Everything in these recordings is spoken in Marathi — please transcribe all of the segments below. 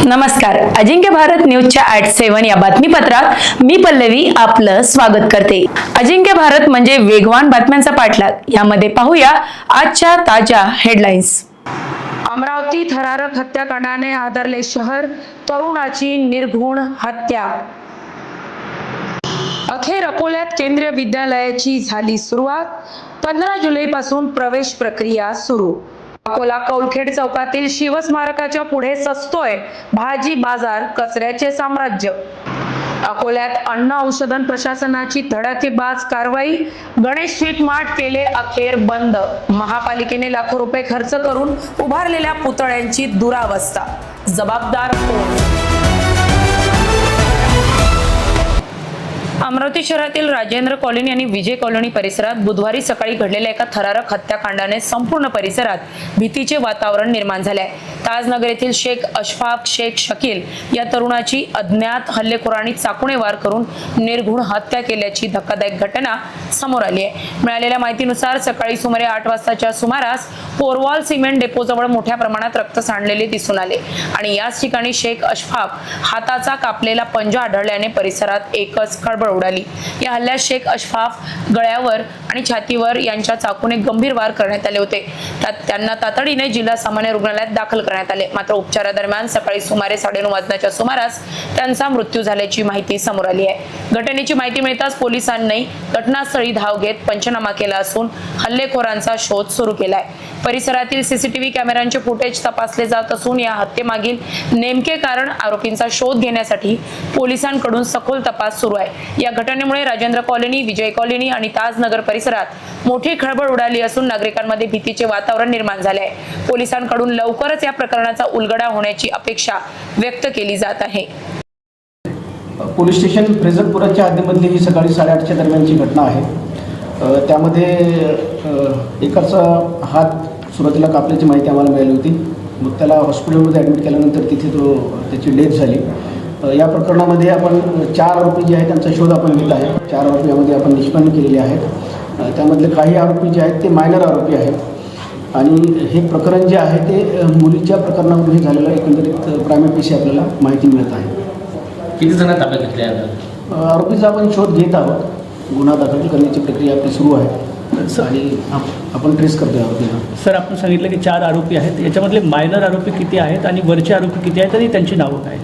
नमस्कार. अजिंक्य भारत न्यूजच्या 8/7 या बातमीपत्रात मी पल्लवी आपलं स्वागत करते. अजिंक्य भारत म्हणजे वेगवान बातम्यांचा पाठलाग. यामध्ये पाहूया आजच्या ताज्या हेडलाईन्स. अमरावती थरारक हत्याकांडाने हादरले शहर, तरुणाची निर्घृण हत्या. अखेर अकोल्यात केंद्रीय विद्यालयाची झाली सुरुवात. 15 जुलैपासून प्रवेश प्रक्रिया सुरू. अकोला कौलखेड चौकातील शिवस्मारकाच्या पुढे सजतोय भाजी बाजार, कचऱ्याचे साम्राज्य. अकोल्यात अन्न औषध प्रशासनाची धडाकेबाज कारवाई. गणेश स्वीट मार्ट केले अखेर बंद. महापालिकेने लाखो रुपये खर्च करून उभारलेल्या पुतळ्यांची दुरावस्था. जबाबदार कोण? अमरावती शहरातील राजेंद्र कॉलनी आणि विजय कॉलनी परिसरात बुधवारी सकाळी घडलेल्या एका थरारक हत्याकांडाने संपूर्ण परिसरात भीतीचे वातावरण निर्माण झाले आहे. ताजनगर येथील शेख अशफाक शेख शकील या तरुणाची अज्ञात हल्लेखोरांनी चाकूने वार करून निर्घृण हत्या केल्याची धक्कादायक घटना समोर आली आहे. मिळालेल्या माहितीनुसार सकाळी सुमारे 8 वाजताच्या सुमारास कोरवाल सिमेंट डेपोजवळ मोठ्या प्रमाणात रक्त सांडलेले दिसून आले आणि याच ठिकाणी शेख अशफाक हाताचा कापलेला पंजा आढळल्याने परिसरात एकच खळबळ उडाली. या हल्ल्यात शेख अशफाक गळ्यावर आणि छातीवर यांच्या चाकूने गंभीर वार करण्यात आले होते. त्यांना तातडीने जिल्हा सामान्य रुग्णालयात दाखल करण्यात आले. मात्र उपचारादरम्यान सकाळी सुमारे 9:30 वाजण्याच्या सुमारास त्यांचा मृत्यू झाल्याची माहिती समोर आली आहे. घटनेची माहिती मिळताच पोलिसांनी घटनास्थळी धाव घेत पंचनामा केला असून हल्लेखोरांचा शोध सुरू केलाय. परिसरातील सीसीटीव्ही कॅमेऱ्यांचे फुटेज तपासले जात असून या हत्येमागील नेमके कारण, आरोपींचा शोध घेण्यासाठी पोलिसांकडून सखोल तपास सुरू आहे. या घटनेमुळे राजेंद्र कॉलनी, विजय कॉलनी आणि ताजनगर परिसरात मोठी खळबळ उडाली असून नागरिकांमध्ये भीतीचे वातावरण निर्माण झाले आहे. पोलिसांकडून लवकरच या प्रकरणाचा उलगडा होण्याची अपेक्षा व्यक्त केली जात आहे. पोलीस स्टेशन फ्रेझरपुराच्या हद्दीमधली ही सकाळी 8:30च्या दरम्यानची घटना आहे. त्यामध्ये एकाचा हात सुरुवातीला कापल्याची माहिती आम्हाला मिळाली होती. मग त्याला हॉस्पिटलमध्ये ॲडमिट केल्यानंतर तिथे त्याची डेथ झाली. या प्रकरणामध्ये आपण 4 आरोपी जे आहेत त्यांचा शोध आपण घेत आहे. 4 आरोपी यामध्ये आपण निष्पन्न केलेले आहेत. त्यामधले काही आरोपी जे आहेत ते मायनर आरोपी आहेत आणि हे प्रकरण जे आहे ते मुलीच्या प्रकरणामध्ये हे झालेलं एकंदरीत प्रायमरी आपल्याला माहिती मिळत आहे. किती जण ताब्यात घेतले आहेत? आरोपीचा आपण शोध घेत आहोत. गुन्हा दाखल करण्याची प्रक्रिया आपली सुरू आहे आणि आपण ट्रेस करतोय आरोपींना. सर, आपण सांगितलं की 4 आरोपी आहेत. याच्यामधले मायनर आरोपी किती आहेत आणि वरचे आरोपी किती आहेत आणि त्यांची नावं काय?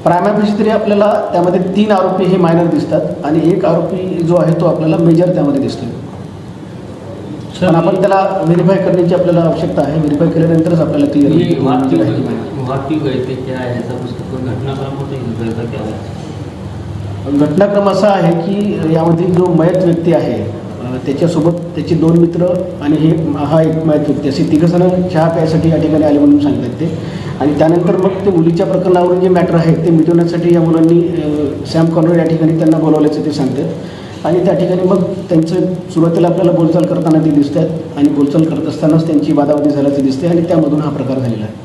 प्रायमरी तरी आपल्याला त्यामध्ये 3 आरोपी हे मायनर दिसतात आणि एक आरोपी जो आहे तो आपल्याला मेजर त्यामध्ये दिसतो. पण आपण त्याला व्हेरीफाय करण्याची आपल्याला आवश्यकता आहे. व्हेरीफाय केल्यानंतरच आपल्याला क्लिअर घटनाक्रम असा आहे की यामध्ये जो मयत व्यक्ती आहे त्याच्यासोबत त्याचे 2 मित्र आणि हा एक मयत व्यक्ती असे 3 जण चहा प्यायसाठी या ठिकाणी आले म्हणून सांगतात ते. आणि त्यानंतर मग ते मुलीच्या प्रकरणावरून जे मॅटर आहे ते मिटवण्यासाठी या मुलांनी सॅम कॉर्नर या ठिकाणी त्यांना बोलावल्याचं ते सांगतात आणि त्या ठिकाणी मग त्यांचं सुरुवातीला आपल्याला बोलचाल करताना ते दिसतात आणि बोलचाल करत असतानाच त्यांची वादावादी झाल्याचं दिसते आणि त्यामधून हा प्रकार झालेला आहे.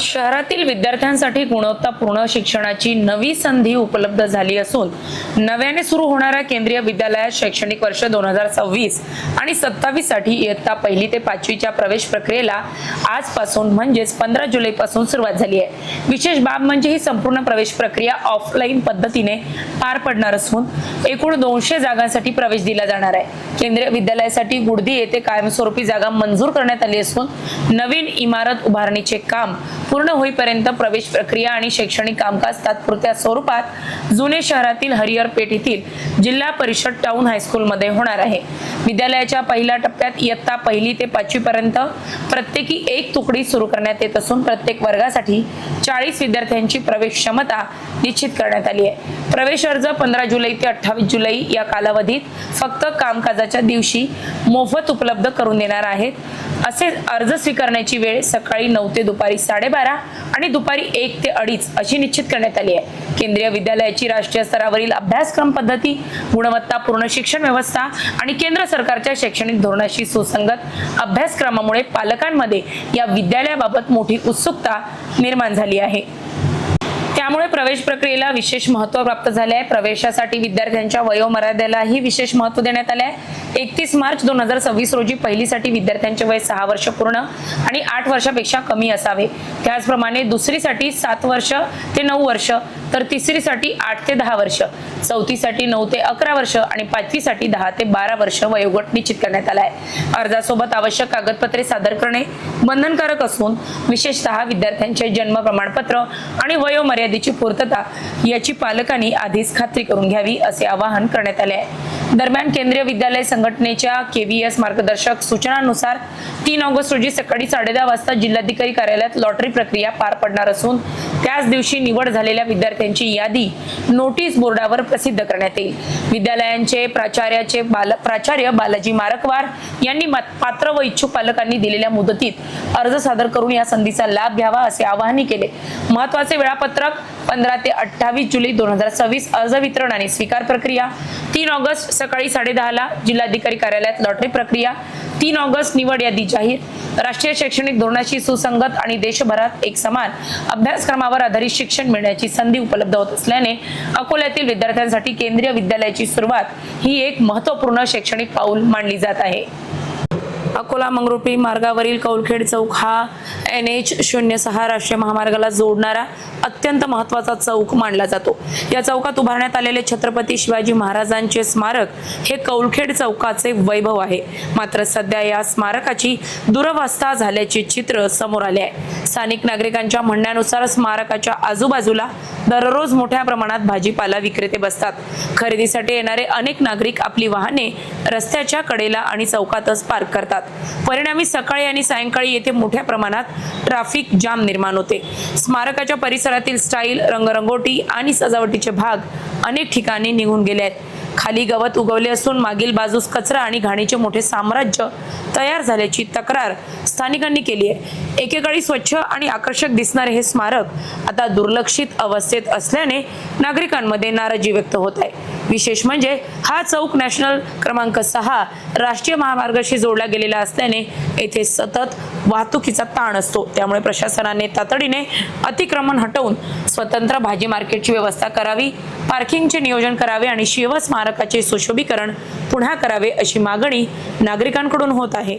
शहरातील विद्यार्थ्यांसाठी गुणवत्तापूर्ण शिक्षणाची नवी संधी उपलब्ध झाली असून नव्याने सुरू होणाऱ्या केंद्रीय विद्यालयात शैक्षणिक वर्ष 2026 आणि 27 साठी इयत्ता 1ली ते 5वीच्या प्रवेश प्रक्रियेला आजपासून म्हणजेच 15 जुलैपासून सुरुवात झाली आहे. विशेष बाब म्हणजे ही संपूर्ण प्रवेश प्रक्रिया ऑफलाईन पद्धतीने पार पडणार असून एकूण 200 जागांसाठी प्रवेश दिला जाणार आहे. केंद्रीय विद्यालयासाठी गुडदी येथे कायमस्वरूपी जागा मंजूर करण्यात आली असून नवीन इमारत उभारणीचे काम पूर्ण होईपर्यंत प्रवेश प्रक्रिया आणि शैक्षणिक कामकाज तात्पुरत्या स्वरूपात जुने शहरातील हरिहर पेठ येथील जिल्हा परिषद टाउन हायस्कूलमध्ये होणार आहे. विद्यालयाच्या पहिल्या टप्प्यात इयत्ता 1ली ते 5वी पर्यंत प्रत्येकी 1 तुकडी सुरू करण्यात येत असून प्रत्येक वर्गासाठी 40 विद्यार्थ्यांची प्रवेश क्षमता निश्चित करण्यात आली आहे. प्रवेश अर्ज 15 जुलै ते 28 जुलै या कालावधीत फक्त कामकाजाच्या दिवशी मोफत उपलब्ध करून देणार आहेत. असे अर्ज स्वीकारण्याची वेळ सकाळी 9 ते दुपारी 12:30 आणि दुपारी 1 ते 2:30 अशी निश्चित करण्यात आली आहे. केंद्रीय विद्यालयाची राष्ट्रीय स्तरावरील अभ्यासक्रम पद्धती, गुणवत्तापूर्ण शिक्षण व्यवस्था आणि केंद्र सरकारच्या शैक्षणिक धोरणाशी सुसंगत अभ्यासक्रमामुळे पालकांमध्ये या विद्यालयाबाबत मोठी उत्सुकता निर्माण झाली आहे. त्यामुळे प्रवेश प्रक्रियेला विशेष महत्त्व प्राप्त झाले आहे. प्रवेशासाठी विद्यार्थ्यांच्या वयोमर्यादेलाही विशेष महत्त्व देण्यात आले आहे. 31 मार्च 2026 रोजी पहिलीसाठी विद्यार्थ्यांचे वय 6 वर्ष पूर्ण आणि 8 वर्षापेक्षा कमी असावे. त्याचप्रमाणे दुसरीसाठी 7 वर्ष ते 9 वर्ष, तर तिसरीसाठी 8 ते 10 वर्ष, चौथीसाठी 9 ते 11 वर्ष आणि पाचवीसाठी 10 ते 12 वर्ष वयोगट निश्चित करण्यात आला आहे. अर्जासोबत आवश्यक कागदपत्रे सादर करणे बंधनकारक असून विशेषतः विद्यार्थ्यांचे जन्म प्रमाणपत्र आणि वयोमर्यादेची पूर्तता याची पालकांनी आधीच खात्री करून घ्यावी असे आवाहन करण्यात आले आहे. दरम्यान केंद्रीय विद्यालय संघटनेच्या KVS मार्गदर्शक सूचनांनुसार 3 ऑगस्ट रोजी सकाळी 10:30 वाजता जिल्हाधिकारी कार्यालयात लॉटरी प्रक्रिया पार पडणार असून त्याच दिवशी निवड झालेल्या विद्यार्थ्यांची यादी नोटीस बोर्डावर प्रसिद्ध करण्यात येईल. विद्यालयांचे प्राचार्य बालाजी मारकवार यांनी पात्र व इच्छुक पालकांनी दिलेल्या मुदतीत अर्ज सादर करून या संधीचा लाभ घ्यावा असे आवाहनही केले. महत्त्वाचे वेळापत्रक 15 ते 28 जुलै 2026 अर्ज वितरण आणि स्वीकार प्रक्रिया, 3 ऑगस्ट सकाळी 10:30 ला जिल्हाधिकारी कार्यालयात लॉटरी प्रक्रिया, 3 ऑगस्ट निवड यादी जाहीर. राष्ट्रीय शैक्षणिक धोरणाशी सुसंगत आणि देशभरात एक समान अभ्यासक्रमावर आधारित शिक्षण मिळण्याची संधी उपलब्ध होत असल्याने अकोल्यातील विद्यार्थ्यांसाठी केंद्रीय विद्यालयाची सुरुवात ही एक महत्त्वपूर्ण शैक्षणिक पाऊल मानली जात आहे. अकोला मंगरुळपीर मार्गावरील कौलखेड चौक हा NH06 राष्ट्रीय महामार्गाला जोडणारा अत्यंत महत्त्वाचा चौक मानला जातो. या चौकात उभारण्यात आलेले छत्रपती शिवाजी महाराजांचे स्मारक हे कौलखेड चौकाचे वैभव आहे. मात्र सध्या या स्मारकाची दुरवस्था झाल्याचे चित्र समोर आले आहे. स्थानिक नागरिकांच्या म्हणण्यानुसार स्मारकाच्या आजूबाजूला दररोज मोठ्या प्रमाणात भाजीपाला विक्रेते बसतात. खरेदीसाठी येणारे अनेक नागरिक आपली वाहने रस्त्याच्या कडेला आणि चौकातच पार्क करतात. परिणामी सकाळी आणि सायंकाळी येथे मोठ्या प्रमाणात ट्रॅफिक जाम निर्माण होते. स्मारकाच्या परिसरातील स्टाईल, रंगरंगोटी आणि सजावटीचे भाग अनेक ठिकाणी निघून गेले आहेत. खाली गवत उगवले असून मागील बाजूस कचरा आणि घाणीचे मोठे साम्राज्य तयार झाल्याची तक्रार स्थानिकांनी केली आहे. एकेकाळी स्वच्छ आणि आकर्षक दिसणारे हे स्मारक आता दुर्लक्षित अवस्थेत असल्याने नागरिकांमध्ये नाराजी व्यक्त होत आहे. विशेष म्हणजे हा चौक नॅशनल क्रमांक 6 राष्ट्रीय महामार्गाशी जोडला गेलेला असल्याने येथे सतत वाहतुकीचा ताण असतो. त्यामुळे प्रशासनाने तातडीने अतिक्रमण हटवून स्वतंत्र भाजी मार्केटची व्यवस्था करावी, पार्किंगचे नियोजन करावे आणि शिव स्मारकाचे सुशोभीकरण पुन्हा करावे अशी मागणी नागरिकांकडून होत आहे.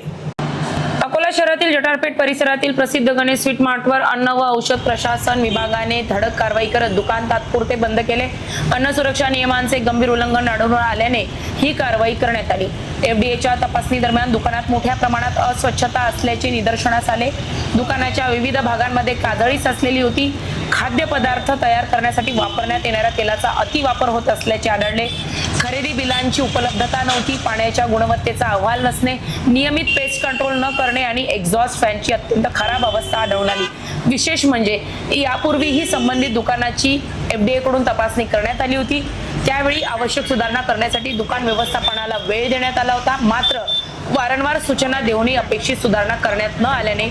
अकोला शहरातील जटारपेठ परिसरातील प्रसिद्ध गणेश स्वीट मार्टवर अन्न व औषध प्रशासन विभागाने धडक कारवाई करत दुकान तात्पुरते बंद केले. अन्न सुरक्षा नियमांचे गंभीर उल्लंघन आढळून आल्याने ही कारवाई करण्यात आली. FDAच्या तपासणी दरम्यान दुकानात मोठ्या प्रमाणात अस्वच्छता असल्याचे निदर्शनास आले. दुकानाच्या विविध भागांमध्ये काजळी साचलेली होती. खाद्यपदार्थ तयार करण्यासाठी वापरण्यात येणाऱ्या तेलाचा अतिवापर होत असल्याचे आढळले. खरेदी बिलांची उपलब्धता नव्हती, पाण्याच्या गुणवत्तेचा अहवाल नसणे, नियमित पेस्ट कंट्रोल न करणे आणि एक्झॉस्ट फॅनची अत्यंत खराब अवस्था आढळून आली. विशेष म्हणजे यापूर्वीही संबंधित दुकानाची FDA कडून तपासणी करण्यात आली होती. त्यावेळी आवश्यक सुधारणा करण्यासाठी दुकान व्यवस्थापनाला वेळ देण्यात आला होता. मात्र वारंवार सूचना देऊनही अपेक्षित सुधारणा करण्यात न आल्याने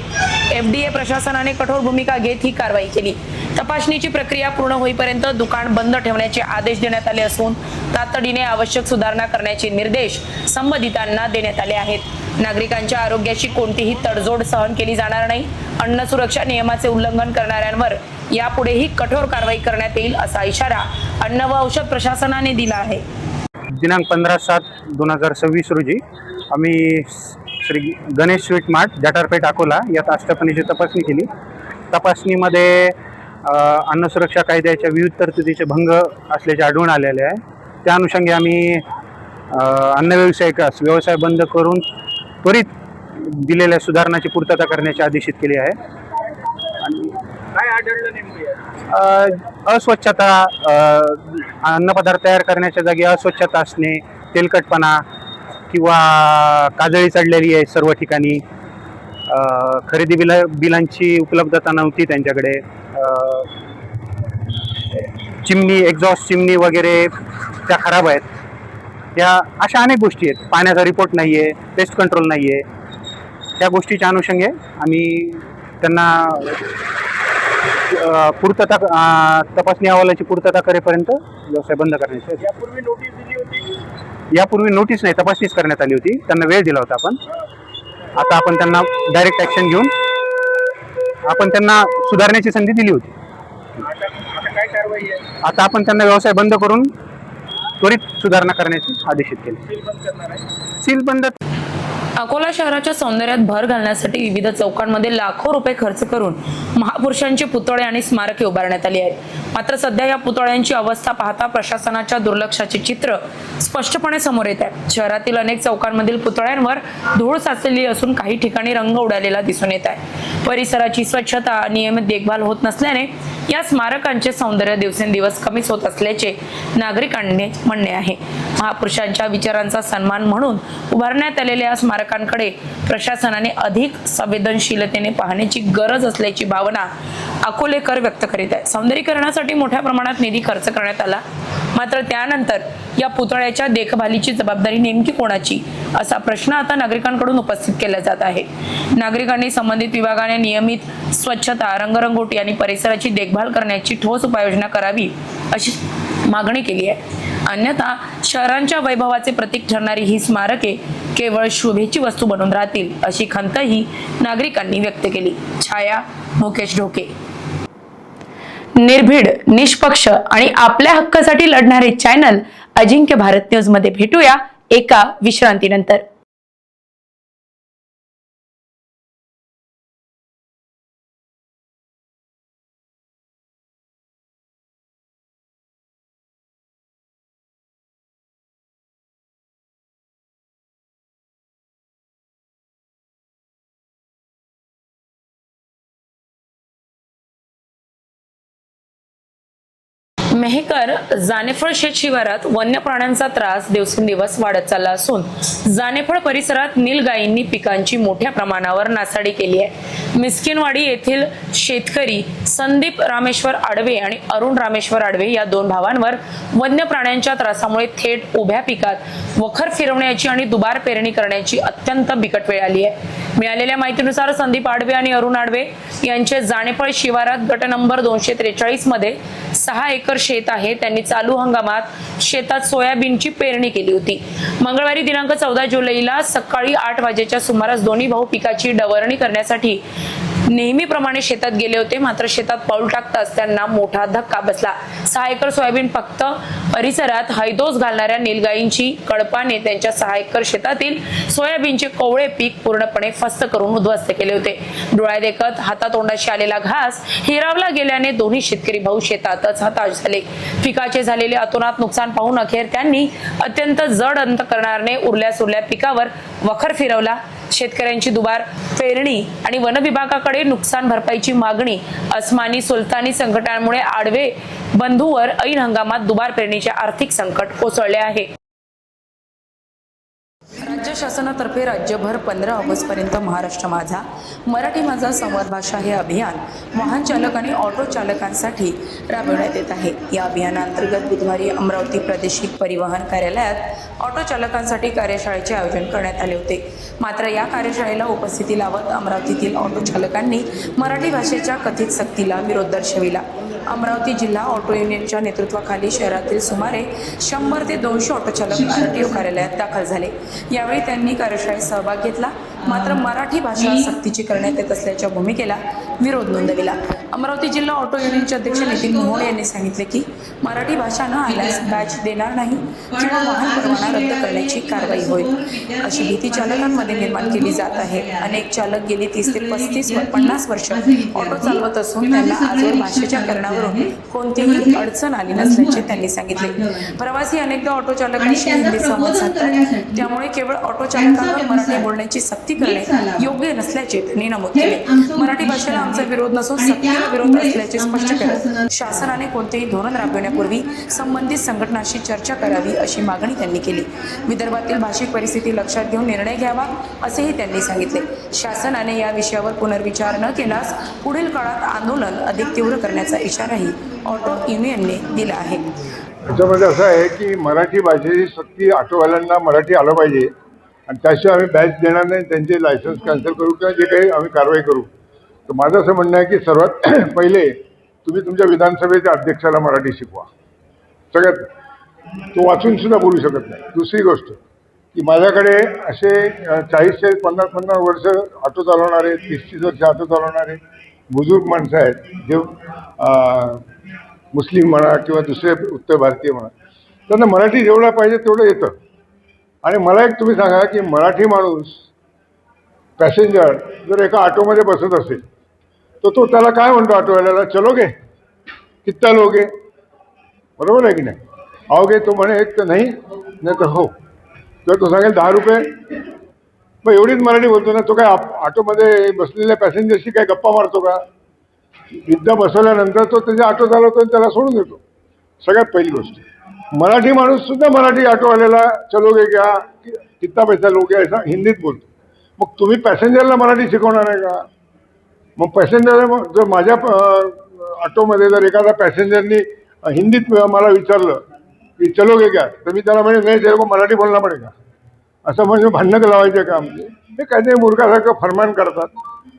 FDA प्रशासनाने कठोर भूमिका घेत ही कारवाई केली. तपासणीची प्रक्रिया पूर्ण होईपर्यंत दुकान बंद ठेवण्याचे आदेश देण्यात आले असून तातडीने आवश्यक सुधारणा करण्याचे निर्देश संबंधितांना देण्यात आले आहेत. नागरिकांच्या आरोग्याची कोणतीही तडजोड सहन केली जाणार नाही. अन्न सुरक्षा नियमाचे उल्लंघन करणाऱ्यांवर यापुढेही कठोर कारवाई करण्यात येईल असा इशारा अन्न व औषध प्रशासनाने दिला आहे. दिनांक 15/7/2026 रोजी आम्ही श्री गणेश स्वीट मार्ट जटारपेठ अकोला यात आस्थापनेची तपासणी केली. तपासणीमध्ये अन्न सुरक्षा कायद्याच्या विविध तरतुदीचे भंग असल्याचे आढळून आलेले आहे. त्या अनुषंगी आम्ही अन्न व्यावसायिकास व्यवसाय बंद करून त्वरित दिलेल्या सुधारणाची पूर्तता करण्याचे आदेशित केले आहे. काय आढळलं नेमकं? अस्वच्छता, अन्नपदार्थ तयार करण्याच्या जागी अस्वच्छता असणे, तेलकटपणा किंवा काजळी चढलेली आहे सर्व ठिकाणी. खरेदी बिलांची उपलब्धता नव्हती त्यांच्याकडे. चिमणी, एक्झॉस्ट चिमणी वगैरे त्या खराब आहेत. या अशा अनेक गोष्टी आहेत. पाण्याचा रिपोर्ट नाही आहे, पेस्ट कंट्रोल नाही आहे. त्या गोष्टीच्या अनुषंगे आम्ही त्यांना पूर्तता तपासणी अहवालाची पूर्तता करेपर्यंत व्यवसाय बंद करण्याचे. यापूर्वी नोटीस दिली होती? यापूर्वी नोटीस नाही, तपासणीच करण्यात आली होती. त्यांना वेळ दिला होता आपण. आता आपण त्यांना डायरेक्ट ॲक्शन घेऊन आपण त्यांना सुधारण्याची संधी दिली होती. काय कारवाई आहे? आता आपण त्यांना व्यवसाय बंद करून त्वरित सुधारणा करण्याचे आदेशित केले. सील बंद करणार आहे. सील बंद. अकोला शहराच्या सौंदर्यात भर घालण्यासाठी विविध चौकांमध्ये लाखो रुपये खर्च करून महापुरुषांचे पुतळे आणि स्मारके उभारण्यात आली आहेत. मात्र सध्या या पुतळ्यांची अवस्था पाहता प्रशासनाच्या दुर्लक्षाचे चित्र स्पष्टपणे समोर येत आहे. शहरातील अनेक चौकांमधील पुतळ्यांवर धूळ साचलेली असून काही ठिकाणी रंग उडालेला दिसून येत आहे. परिसराची स्वच्छता नियमित देखभाल होत नसल्याने या स्मारकांचे सौंदर्य दिवसेंदिवस कमीच होत असल्याचे नागरिकांचे म्हणणे आहे. महापुरुषांच्या विचारांचा सन्मान म्हणून उभारण्यात आलेल्या स्मारकांकडे प्रशासनाने अधिक संवेदनशीलतेने पाहण्याची गरज असल्याची भावना अकोलेकर व्यक्त करीत आहे. सौंदर्यीकरणासाठी मोठ्या प्रमाणात निधी खर्च करण्यात आला, मात्र त्यानंतर या पुतळ्याच्या देखभालीची जबाबदारी नेमकी कोणाची असा प्रश्न आता नागरिकांकडून उपस्थित केला जात आहे. नागरिकांनी संबंधित विभागाने नियमित स्वच्छता, रंगरंगोटी आणि परिसराची देखभाल करण्याची ठोस उपाययोजना करावी अशी मागणी केली आहे. अन्यथा शहरांच्या वैभवाचे प्रतीक ठरणारी ही स्मारके केवळ शोभेची वस्तू बनून राहतील अशी खंतही नागरिकांनी व्यक्त केली. छाया मुकेश ढोके. निर्भीड, निष्पक्ष आणि आपल्या हक्कासाठी लढणारे चॅनल अजिंक्य भारत न्यूज मध्ये भेटूया एका विश्रांतीनंतर. मेहकर जानेफळ शेत शिवारात वन्य प्राण्यांचा त्रास दिवसेंदिवस वाढत चालला असून जानेफळ परिसरात नीलगायींनी पिकांची मोठ्या प्रमाणावर नासाडी केली आहे. मिस्किनवाडी येथील शेतकरी संदीप रामेश्वर आडवे आणि अरुण रामेश्वर आडवे या दोन भावांवर वन्य प्राण्यांच्या त्रासामुळे थेट उभ्या पिकात वखर फिरवण्याची आणि दुबार पेरणी करण्याची अत्यंत बिकट वेळ आली आहे. मिळालेल्या माहितीनुसार संदीप आडवे आणि अरुण आडवे यांचे जानेफळ शिवारात गट नंबर 243 मध्ये 6 एकर शेत आहे. त्यांनी चालू हंगामात शेतात सोयाबीनची पेरणी केली होती. मंगळवारी दिनांक 14 जुलैला सकाळी 8 वाजेच्या सुमारास दोन्ही भाऊ पिकाची डवरणी करण्यासाठी नेहमीप्रमाणे शेतात गेले होते. मात्र शेतात पाऊल टाकताच त्यांना मोठा धक्का बसला. 6 एकर सोयाबीन फक्त परिसरात हैदोस घालणाऱ्या नीलगायींची कळपाने त्यांच्या 6 एकर शेतातील सोयाबीनचे कोवळे पीक पूर्णपणे फस्त करून उद्ध्वस्त केले होते. डोळ्यात देखत हातातोंडाशी आलेला घास हिरावला गेल्याने दोन्ही शेतकरी भाऊ शेतातच हताश झाले. पिकाचे झालेले अतोनात नुकसान पाहून अखेर त्यांनी अत्यंत जड अंतकरणाने उरल्या सुरल्या पिकावर वखर फिरवला. शेतकऱ्यांची दुबार पेरणी आणि वन विभागाकडे नुकसान भरपाईची मागणी अस्मानी सुलतानी संकटामुळे आडवे बंधूवर ऐन हंगामात दुबार पेरणीचे आर्थिक संकट कोसळले आहे. राज्य शासनातर्फे राज्यभर 15 ऑगस्ट पर्यंत महाराष्ट्र माझा, मराठी माझा संवाद भाषा हे अभियान वाहन चालक आणि ऑटो चालकांसाठी राबवण्यात येत आहे. या अभियानाअंतर्गत बुधवारी अमरावती प्रादेशिक परिवहन कार्यालयात ऑटो चालकांसाठी कार्यशाळेचे आयोजन करण्यात आले होते. मात्र या कार्यशाळेला उपस्थिती लावत अमरावतीतील ऑटो चालकांनी मराठी भाषेच्या कथित सक्तीला विरोध दर्शविला. अमरावती जिल्हा ऑटो युनियनच्या नेतृत्वाखाली शहरातील सुमारे 100 ते 200 ऑटो चालक RTO कार्यालयात दाखल झाले. यावेळी त्यांनी कार्यशाळेत सहभाग घेतला. मात्र मराठी भाषा सक्तीची करण्यात येत असल्याच्या भूमिकेला विरोध नोंदविला. अमरावती जिल्हा ऑटो युनियनचे अध्यक्ष नितीन मोहोळ यांनी सांगितले की मराठी भाषा न आल्यास बॅच देणार नाही किंवा वाहन परवाना रद्द करण्याची कारवाई होईल अशी भीती चालकांमध्ये निर्माण केली जात आहे. अनेक चालक गेली 30 ते 50 वर्ष ऑटो चालवत असून त्यांना आजवर भाषेच्या कारणावरून कोणतीही अडचण आली नसल्याचे त्यांनी सांगितले. प्रवासी अनेकदा ऑटो चालकांशी हिंदी संवाद साधतात, त्यामुळे केवळ ऑटो चालकांवर मराठी बोलण्याची सक्ती करणे योग्य नसल्याचे त्यांनी नमूद केले. मराठी भाषेला आमचा विरोध नसून सक्तीला विरोध असल्याचे स्पष्ट केले. शासनाने कोणतेही धोरण राबविण्यापूर्वी संबंधित संघटनांशी चर्चा करावी अशी मागणी त्यांनी केली. विदर्भातील भाषिक परिस्थिती लक्षात घेऊन निर्णय घ्यावा असेही त्यांनी सांगितले. शासनाने या विषयावर पुनर्विचार न केल्यास पुढील काळात आंदोलन अधिक तीव्र करण्याचा इशाराही ऑटो युनियनने दिला आहे. त्याच्यामध्ये असं आहे की मराठी भाषेची सक्ती ऑटोवाल्यांना मराठी आलं पाहिजे आणि त्याशिवाय आम्ही बॅच देणार नाही, त्यांचे लायसन्स कॅन्सल करू किंवा जे काही आम्ही कारवाई करू. तर माझं असं म्हणणं आहे की सर्वात पहिले तुम्ही तुमच्या विधानसभेच्या अध्यक्षाला मराठी शिकवा. सगळ्यात तो वाचून सुद्धा बोलू शकत नाही. दुसरी गोष्ट की माझ्याकडे असे 40 ते 50 वर्ष ऑटो चालवणारे, 30 वर्ष ऑटो चालवणारे बुजुर्ग माणसं आहेत जे मुस्लिम म्हणा किंवा दुसरे उत्तर भारतीय म्हणा, त्यांना मराठी जेवढं पाहिजे तेवढं येतं. आणि मला एक तुम्ही सांगा की मराठी माणूस पॅसेंजर जर एका ऑटोमध्ये बसत असेल तर तो त्याला काय म्हणतो ऑटोवाल्याला, चलोगे, कितना लोगे, बरोबर आहे की नाही? आओगे तो म्हणे एक तर नाही, नाही तर हो. तर तो सांगेल 10 रुपये. मग एवढीच मराठी बोलतो ना तो. काय ऑटोमध्ये बसलेल्या पॅसेंजरशी काय गप्पा मारतो का? एकदा बसवल्यानंतर तो त्याच्या ऑटो चालवतो आणि त्याला सोडून देतो. सगळ्यात पहिली गोष्ट. मराठी माणूस सुद्धा मराठी ऑटोवाल्याला चलोगे क्या, कितना पैसा लोगे असा हिंदीत बोलतो. मग तुम्ही पॅसेंजरला मराठी शिकवणार आहे का? मग पॅसेंजर जर माझ्या ऑटोमध्ये जर एखादा पॅसेंजरनी हिंदीत मला विचारलं की चलोगे क्या, तर मी त्याला म्हणजे नाही तेरे को मराठी बोलना पडेगा असं म्हणजे भांडणं लावायचे का आमचे? हे काय ते मूर्खासारखं फरमान करतात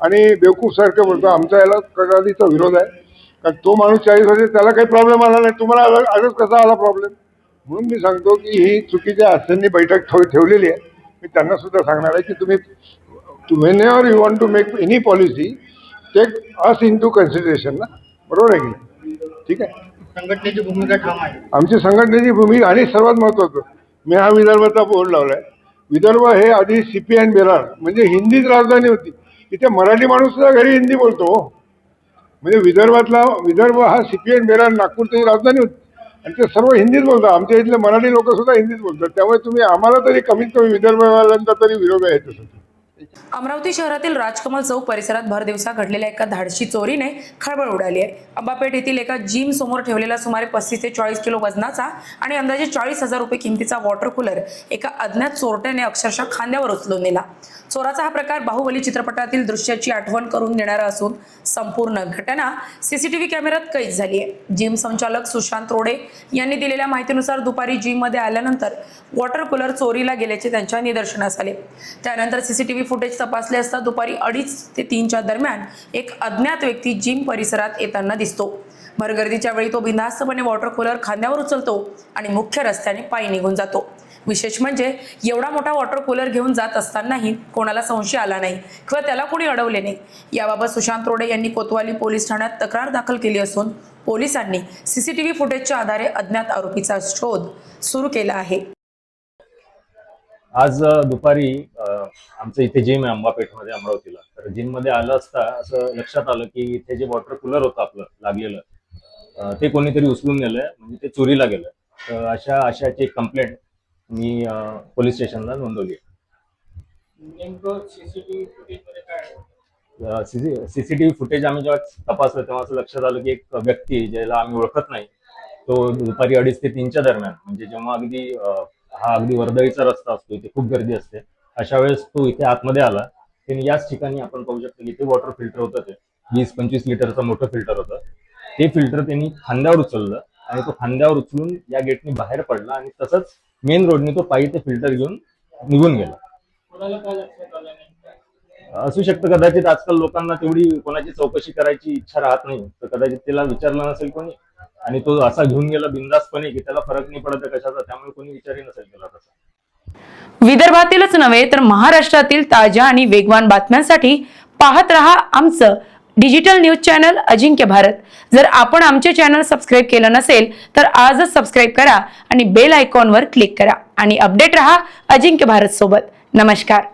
आणि बेवकूफसारखं बोलतो. आमचा याला कदाचित विरोध आहे, कारण तो माणूस 40 वर्ष त्याला काही प्रॉब्लेम आला नाही, तुम्हाला आजच कसा आला प्रॉब्लेम? म्हणून मी सांगतो की ही चुकीच्या हास्यांनी बैठक ठेवलेली आहे. मी त्यांना सुद्धा सांगणार आहे की तुम्ही whenever you want to make any policy, take us into consideration ना, बरोबर आहे की नाही? ठीक आहे. संघटनेची भूमिका ठाम आहे. आमची संघटनेची भूमिका आणि सर्वात महत्त्वाचं, मी हा विदर्भाचा बोर्ड लावलाय. विदर्भ हे आधी CP and बेरार म्हणजे हिंदीच राजधानी होती. इथे मराठी माणूस सुद्धा घरी हिंदी बोलतो. म्हणजे विदर्भ हा CP and बेरार नागपूरची राजधानी होती आणि ते सर्व हिंदीच बोलतात. आमच्या इथले मराठी लोक सुद्धा हिंदीच बोलतात. त्यामुळे तुम्ही आम्हाला तरी कमीत कमी विदर्भवाल्यांचा तरी विरोध आहे त्यासाठी. अमरावती शहरातील राजकमल चौक परिसरात भर दिवसा घडलेल्या एका धाडशी चोरीने खळबळ उडाली आहे. अंबापेठ येथील एका जिम समोर ठेवलेला सुमारे 35 ते 40 किलो वजनाचा आणि अंदाजे 40,000 रुपये किमतीचा वॉटर कूलर एका अज्ञात चोरट्याने अक्षरशः खांद्यावर उचलून नेला. चोराचा हा प्रकार बाहुबली चित्रपटातील दृश्याची आठवण करून देणारा असून संपूर्ण घटना CCTV कॅमेऱ्यात कैद झाली आहे. जिम संचालक सुशांत रोडे यांनी दिलेल्या माहितीनुसार दुपारी जिममध्ये आल्यानंतर वॉटर कूलर चोरीला गेल्याचे त्यांच्या निदर्शनास आले. त्यानंतर CCTV फुटेज तपासले असता दुपारी 2:30 ते 3च्या दरम्यान एक अज्ञात व्यक्ती जिम परिसरात येताना दिसतो. भरगर्दीच्या वेळी तो बिनधास्तपणे वॉटर कूलर खांद्यावर उचलतो आणि मुख्य रस्त्याने पायी निघून जातो. विशेष म्हणजे एवढा मोठा वॉटर कूलर घेऊन जात असतानाही कोणाला संशय आला नाही किंवा त्याला कोणी अडवले नाही. याबाबत सुशांत रोडे यांनी कोतवाली पोलीस ठाण्यात तक्रार दाखल केली असून पोलिसांनी CCTV फुटेजच्या आधारे अज्ञात आरोपीचा शोध सुरू केला आहे. आज दुपारी आमचं इथे जिम आहे अंबापेठमध्ये अमरावतीला. तर जिममध्ये आलं असता असं लक्षात आलं की इथे जे वॉटर कूलर होतं आपलं लागलेलं ते कोणीतरी उचलून नेलंय, म्हणजे ते चोरीला गेलं. तर अशाची एक कंप्लेंट मी पोलीस स्टेशनला नोंदवली. नेमकं CCTV फुटेजमध्ये काय? CCTV फुटेज आम्ही जेव्हा तपासलं तेव्हा असं लक्षात आलं की एक व्यक्ती ज्याला आम्ही ओळखत नाही तो दुपारी 2:30 ते 3च्या दरम्यान, म्हणजे जेव्हा हा अगदी वर्दळीचा रस्ता असतो, इथे खूप गर्दी असते, अशा वेळेस तो इथे आतमध्ये आला. त्याने याच ठिकाणी आपण पाहू शकतो की इथे वॉटर फिल्टर होतं, ते 20-25 लिटरचं मोठं फिल्टर होतं. ते फिल्टर त्यांनी खांद्यावर उचललं आणि तो खांद्यावर उचलून या गेटने बाहेर पडला आणि तसंच मेन रोडने तो पायी ते फिल्टर घेऊन निघून गेला. कोणाला काय लक्षात आलं नाही? असू शकतं कदाचित आजकाल लोकांना तेवढी कोणाची चौकशी करायची इच्छा राहत नाही, तर कदाचित त्याला विचारलं नसेल कोणी आणि तो असा घेऊन गेला बिनधास्तपणे की त्याला फरक नाही पडत कशाचा, त्यामुळे कोणी विचारही नसेल केला तसा. विदर्भातीलच नव्हे तर महाराष्ट्रातील ताज्या आणि वेगवान बातम्यांसाठी पाहत रहा आमचं डिजिटल न्यूज चॅनल अजिंक्य भारत. जर आपण आमचे चॅनल सबस्क्राईब केलं नसेल तर आजच सबस्क्राईब करा आणि बेल आयकॉनवर क्लिक करा आणि अपडेट रहा अजिंक्य भारत सोबत. नमस्कार.